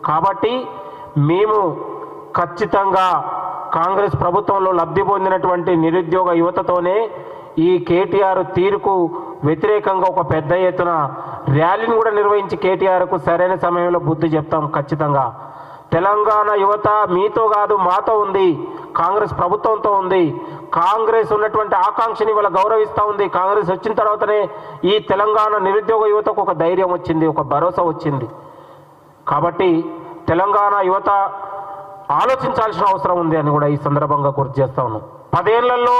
కాబట్టి మేము ఖచ్చితంగా కాంగ్రెస్ ప్రభుత్వంలో లబ్ధి పొందినటువంటి నిరుద్యోగ యువతతోనే ఈ కేటీఆర్ తీరుకు వ్యతిరేకంగా ఒక పెద్ద ఎత్తున ర్యాలీని కూడా నిర్వహించి కేటీఆర్కు సరైన సమయంలో బుద్ధి చెప్తాం. ఖచ్చితంగా తెలంగాణ యువత మీతో కాదు మాతో ఉంది, కాంగ్రెస్ ప్రభుత్వంతో ఉంది. కాంగ్రెస్ ఉన్నటువంటి ఆకాంక్షని ఇవాళ గౌరవిస్తూ ఉంది. కాంగ్రెస్ వచ్చిన తర్వాతనే ఈ తెలంగాణ నిరుద్యోగ యువతకు ఒక ధైర్యం వచ్చింది, ఒక భరోసా వచ్చింది. కాబట్టి తెలంగాణ యువత ఆలోచించాల్సిన అవసరం ఉంది అని కూడా ఈ సందర్భంగా గుర్తు చేస్తా ఉన్నాం. 10 ఏళ్లలో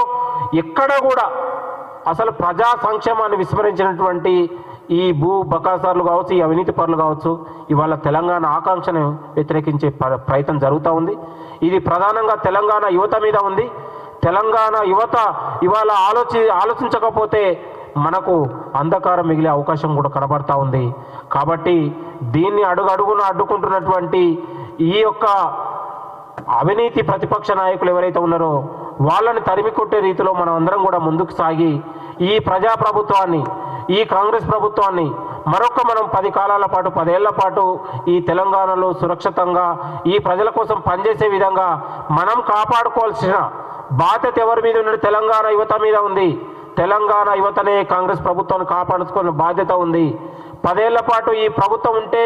ఎక్కడ కూడా అసలు ప్రజా సంక్షేమాన్ని విస్మరించినటువంటి ఈ భూ బకాసార్లు కావచ్చు, ఈ అవినీతి పరులు కావచ్చు, ఇవాళ తెలంగాణ ఆకాంక్షను వ్యతిరేకించే ప్రయత్నం జరుగుతూ ఉంది. ఇది ప్రధానంగా తెలంగాణ యువత మీద ఉంది. తెలంగాణ యువత ఇవాళ ఆలోచించకపోతే మనకు అంధకారం మిగిలే అవకాశం కూడా కనబడతా ఉంది. కాబట్టి దీన్ని అడుగడుగున అడ్డుకుంటున్నటువంటి ఈ యొక్క అవినీతి ప్రతిపక్ష నాయకులు ఎవరైతే ఉన్నారో వాళ్ళని తరిమి కొట్టే రీతిలో మనం అందరం కూడా ముందుకు సాగి ఈ ప్రజాప్రభుత్వాన్ని, ఈ కాంగ్రెస్ ప్రభుత్వాన్ని మనం 10 కాలాల పాటు 10 ఏళ్ల పాటు ఈ తెలంగాణలో సురక్షితంగా ఈ ప్రజల కోసం పనిచేసే విధంగా మనం కాపాడుకోవాల్సిన బాధ్యత ఎవరి మీద ఉన్నది? తెలంగాణ యువత మీద ఉంది. తెలంగాణ యువతనే కాంగ్రెస్ ప్రభుత్వాన్ని కాపాడుకునే బాధ్యత ఉంది. 10 ఏళ్ల పాటు ఈ ప్రభుత్వం ఉంటే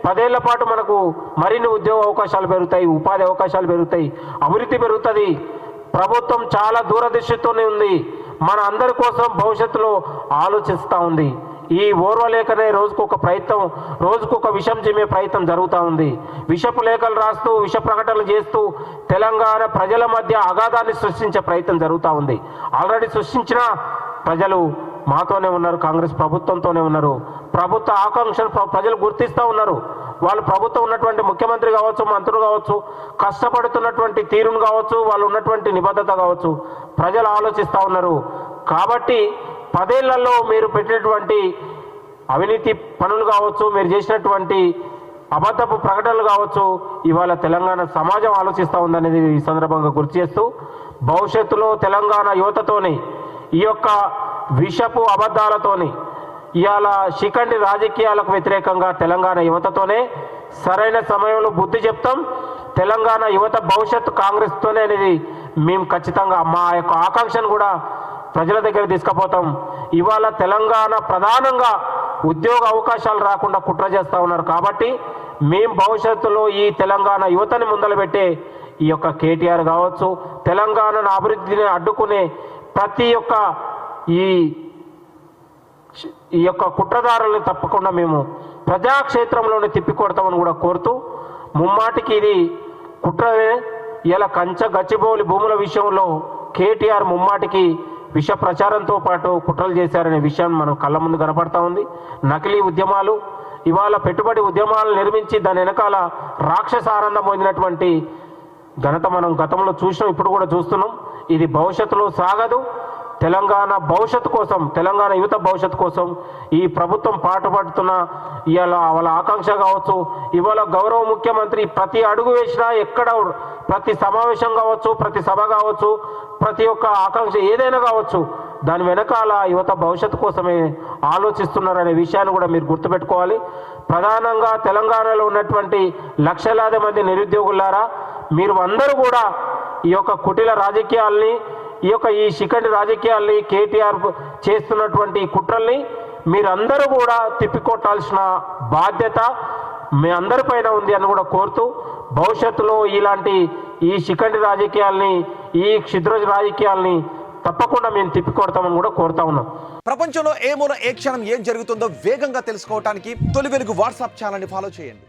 10 ఏళ్ల పాటు మనకు మరిన్ని ఉద్యోగ అవకాశాలు పెరుగుతాయి, ఉపాధి అవకాశాలు పెరుగుతాయి, అభివృద్ధి పెరుగుతుంది. ప్రభుత్వం చాలా దూరదృష్టితోనే ఉంది, మన అందరి కోసం భవిష్యత్తులో ఆలోచిస్తూ ఉంది. ఈ ఓర్వలేఖనే రోజుకొక ప్రయత్నం, రోజుకొక విషం చిమ్మే ప్రయత్నం జరుగుతూ ఉంది. విషపు లేఖలు రాస్తూ, విష ప్రకటనలు చేస్తూ తెలంగాణ ప్రజల మధ్య అగాధాన్ని సృష్టించే ప్రయత్నం జరుగుతూ ఉంది. ఆల్రెడీ సృష్టించిన ప్రజలు మాతోనే ఉన్నారు, కాంగ్రెస్ ప్రభుత్వంతోనే ఉన్నారు. ప్రభుత్వ ఆకాంక్షలు ప్రజలు గుర్తిస్తూ ఉన్నారు. వాళ్ళు ప్రభుత్వం ఉన్నటువంటి ముఖ్యమంత్రి కావచ్చు, మంత్రులు కావచ్చు, కష్టపడుతున్నటువంటి తీరును కావచ్చు, వాళ్ళు ఉన్నటువంటి నిబద్ధత కావచ్చు, ప్రజలు ఆలోచిస్తూ ఉన్నారు. కాబట్టి 10 ఏళ్లలో మీరు పెట్టినటువంటి అవినీతి పనులు కావచ్చు, మీరు చేసినటువంటి అబద్ధపు ప్రకటనలు కావచ్చు, ఇవాళ తెలంగాణ సమాజం ఆలోచిస్తూ ఉందనేది ఈ సందర్భంగా గుర్తు చేస్తూ, భవిష్యత్తులో తెలంగాణ యువతతోని ఈ యొక్క విషపు అబద్ధాలతోని ఇవాళ శిఖండి రాజకీయాలకు వ్యతిరేకంగా తెలంగాణ యువతతోనే సరైన సమయంలో బుద్ధి చెప్తాం. తెలంగాణ యువత భవిష్యత్తు కాంగ్రెస్తోనే అనేది మేము ఖచ్చితంగా మా యొక్క ఆకాంక్షను కూడా ప్రజల దగ్గర తీసుకుపోతాం. ఇవాళ తెలంగాణ ప్రధానంగా ఉద్యోగ అవకాశాలు రాకుండా కుట్ర చేస్తూ ఉన్నారు. కాబట్టి మేము భవిష్యత్తులో ఈ తెలంగాణ యువతని ముందలబెట్టే ఈ యొక్క కేటీఆర్ కావచ్చు, తెలంగాణను అభివృద్ధిని అడ్డుకునే ప్రతి ఒక్క ఈ యొక్క కుట్రదారులను తప్పకుండా మేము ప్రజాక్షేత్రంలోనే తిప్పికొడతామని కూడా కోరుతూ, ముమ్మాటికి ఇది కుట్రవే. ఇలా గచ్చిబౌలి భూముల విషయంలో కేటీఆర్ ముమ్మాటికి విష ప్రచారంతో పాటు కుట్రలు చేశారనే విషయం మనం కళ్ళ ముందు కనపడతా ఉంది. నకిలీ ఉద్యమాలు, ఇవాళ పెట్టుబడి ఉద్యమాలు నిర్మించి దాని వెనకాల రాక్షస ఆనందం పొందినటువంటి ఘనత మనం గతంలో చూసినాం, ఇప్పుడు కూడా చూస్తున్నాం. ఇది భవిష్యత్తులో సాగదు. తెలంగాణ భవిష్యత్తు కోసం, తెలంగాణ యువత భవిష్యత్తు కోసం ఈ ప్రభుత్వం పాటుపడుతున్న ఇవాళ వాళ్ళ ఆకాంక్ష కావచ్చు, ఇవాళ గౌరవ ముఖ్యమంత్రి ప్రతి అడుగు వేసినా, ఎక్కడ ప్రతి సమావేశం కావచ్చు, ప్రతి సభ కావచ్చు, ప్రతి ఒక్క ఆకాంక్ష ఏదైనా కావచ్చు, దాని వెనకాల యువత భవిష్యత్తు కోసమే ఆలోచిస్తున్నారనే విషయాన్ని కూడా మీరు గుర్తుపెట్టుకోవాలి. ప్రధానంగా తెలంగాణలో ఉన్నటువంటి లక్షలాది మంది నిరుద్యోగులారా, మీరు అందరూ కూడా ఈ యొక్క కుటిల రాజకీయాల్ని, ఈ శిఖండి రాజకీయాల్ని, కేటీఆర్ చేస్తున్నటువంటి కుట్రల్ని మీరందరూ కూడా తిప్పికొట్టాల్సిన బాధ్యత మీ అందరిపైన ఉంది అని కూడా కోరుతూ, భవిష్యత్తులో ఇలాంటి ఈ శిఖండి రాజకీయాల్ని, ఈ క్షుద్ర రాజకీయాల్ని తప్పకుండా మేము తిప్పికొడతామని కూడా కోరుతా ఉన్నాం. ప్రపంచంలో ఏ మూల ఏ క్షణం ఏం జరుగుతుందో వేగంగా తెలుసుకోవడానికి తొలి వెలుగు వాట్సాప్ ఛానల్ని ఫాలో చేయండి.